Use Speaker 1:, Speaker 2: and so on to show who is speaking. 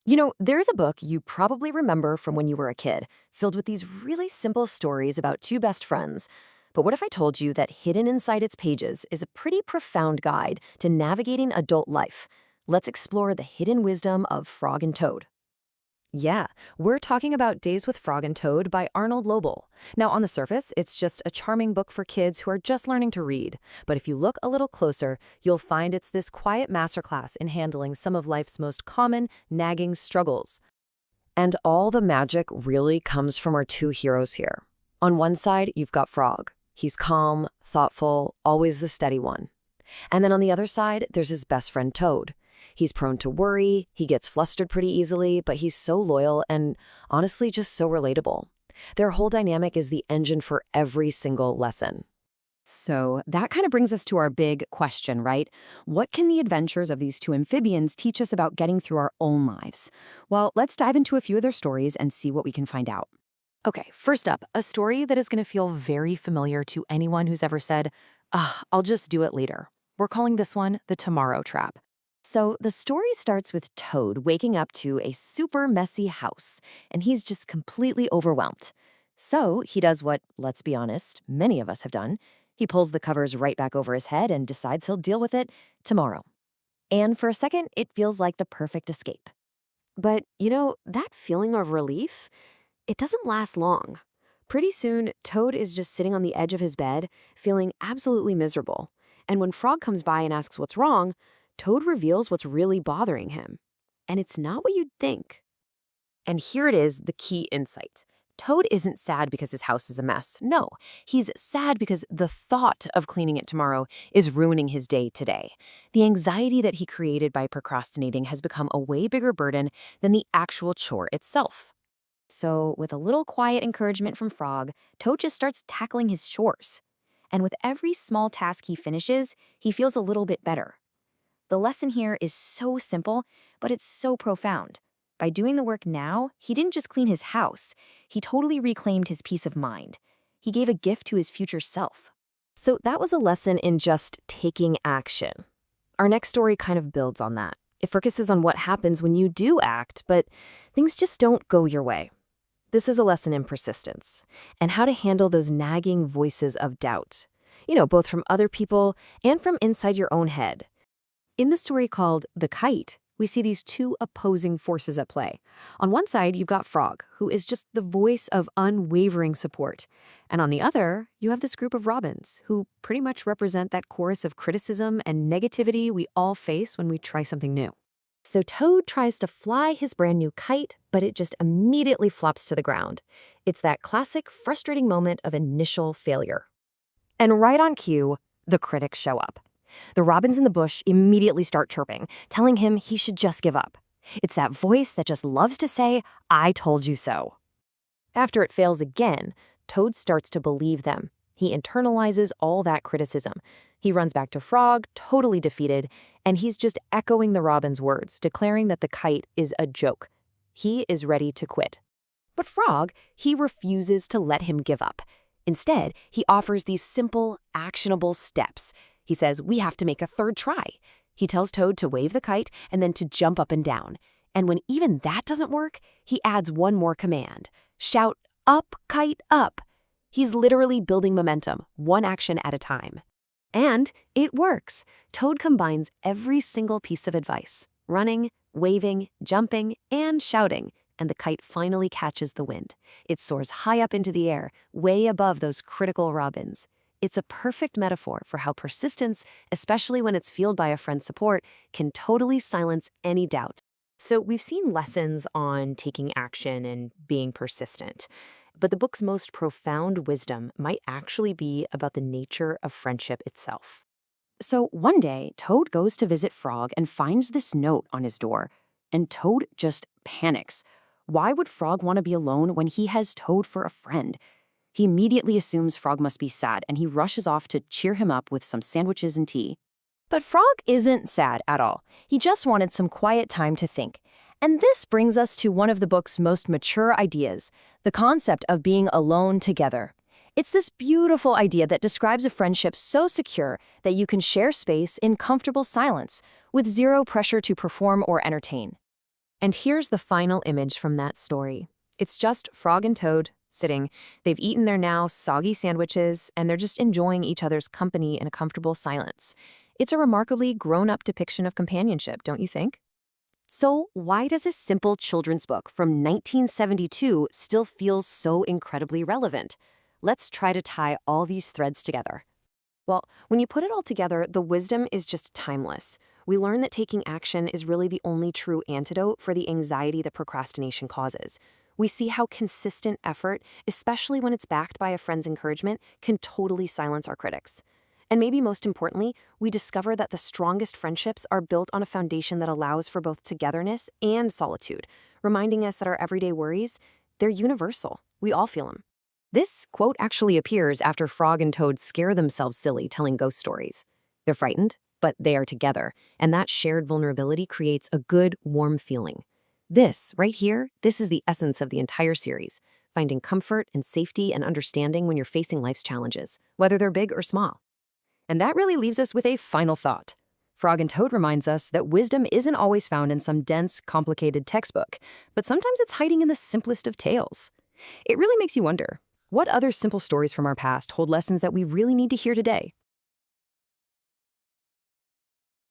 Speaker 1: There's a book you probably remember from when you were a kid, filled with these really simple stories about two best friends. But what if I told you that hidden inside its pages is a pretty profound guide to navigating adult life? Let's explore the hidden wisdom of Frog and Toad. Yeah, we're talking about Days with Frog and Toad by Arnold Lobel. Now, on the surface, it's just a charming book for kids who are just learning to read. But if you look a little closer, you'll find it's this quiet masterclass in handling some of life's most common, nagging struggles. And all the magic really comes from our two heroes here. On one side, you've got Frog. He's calm, thoughtful, always the steady one. And then on the other side, there's his best friend Toad. He's prone to worry, he gets flustered pretty easily, but he's so loyal and honestly just so relatable. Their whole dynamic is the engine for every single lesson. So that kind of brings us to our big question, right? What can the adventures of these two amphibians teach us about getting through our own lives? Well, let's dive into a few of their stories and see what we can find out. Okay, first up, a story that is going to feel very familiar to anyone who's ever said, I'll just do it later. We're calling this one the Tomorrow Trap. So the story starts with Toad waking up to a super messy house, and he's just completely overwhelmed. So he does what, let's be honest, many of us have done. He pulls the covers right back over his head and decides he'll deal with it tomorrow. And for a second, it feels like the perfect escape. But, that feeling of relief, it doesn't last long. Pretty soon, Toad is just sitting on the edge of his bed, feeling absolutely miserable. And when Frog comes by and asks what's wrong, Toad reveals what's really bothering him. And it's not what you'd think. And here it is, the key insight. Toad isn't sad because his house is a mess. No, he's sad because the thought of cleaning it tomorrow is ruining his day today. The anxiety that he created by procrastinating has become a way bigger burden than the actual chore itself. So, with a little quiet encouragement from Frog, Toad just starts tackling his chores. And with every small task he finishes, he feels a little bit better. The lesson here is so simple, but it's so profound. By doing the work now, he didn't just clean his house, he totally reclaimed his peace of mind. He gave a gift to his future self. So that was a lesson in just taking action. Our next story kind of builds on that. It focuses on what happens when you do act, but things just don't go your way. This is a lesson in persistence and how to handle those nagging voices of doubt, both from other people and from inside your own head. In the story called The Kite, we see these two opposing forces at play. On one side, you've got Frog, who is just the voice of unwavering support. And on the other, you have this group of robins, who pretty much represent that chorus of criticism and negativity we all face when we try something new. So Toad tries to fly his brand new kite, but it just immediately flops to the ground. It's that classic frustrating moment of initial failure. And right on cue, the critics show up. The robins in the bush immediately start chirping, telling him he should just give up. It's that voice that just loves to say, "I told you so." After it fails again, Toad starts to believe them. He internalizes all that criticism. He runs back to Frog, totally defeated, and he's just echoing the robin's words, declaring that the kite is a joke. He is ready to quit. But Frog, he refuses to let him give up. Instead, he offers these simple, actionable steps. He says, we have to make a third try. He tells Toad to wave the kite and then to jump up and down. And when even that doesn't work, he adds one more command. Shout, "Up, kite, up." He's literally building momentum, one action at a time. And it works. Toad combines every single piece of advice, running, waving, jumping, and shouting, and the kite finally catches the wind. It soars high up into the air, way above those critical robins. It's a perfect metaphor for how persistence, especially when it's fueled by a friend's support, can totally silence any doubt. So we've seen lessons on taking action and being persistent. But the book's most profound wisdom might actually be about the nature of friendship itself. So one day, Toad goes to visit Frog and finds this note on his door. And Toad just panics. Why would Frog want to be alone when he has Toad for a friend? He immediately assumes Frog must be sad, and he rushes off to cheer him up with some sandwiches and tea. But Frog isn't sad at all. He just wanted some quiet time to think. And this brings us to one of the book's most mature ideas, the concept of being alone together. It's this beautiful idea that describes a friendship so secure that you can share space in comfortable silence, with zero pressure to perform or entertain. And here's the final image from that story. It's just Frog and Toad sitting. They've eaten their now soggy sandwiches, and they're just enjoying each other's company in a comfortable silence. It's a remarkably grown-up depiction of companionship, don't you think? So, why does a simple children's book from 1972 still feel so incredibly relevant? Let's try to tie all these threads together. Well, when you put it all together, the wisdom is just timeless. We learn that taking action is really the only true antidote for the anxiety that procrastination causes. We see how consistent effort, especially when it's backed by a friend's encouragement, can totally silence our critics. And maybe most importantly, we discover that the strongest friendships are built on a foundation that allows for both togetherness and solitude, reminding us that our everyday worries, they're universal. We all feel them. This quote actually appears after Frog and Toad scare themselves silly telling ghost stories. They're frightened, but they are together, and that shared vulnerability creates a good, warm feeling. This, right here, this is the essence of the entire series, finding comfort and safety and understanding when you're facing life's challenges, whether they're big or small. And that really leaves us with a final thought. Frog and Toad reminds us that wisdom isn't always found in some dense, complicated textbook, but sometimes it's hiding in the simplest of tales. It really makes you wonder, what other simple stories from our past hold lessons that we really need to hear today?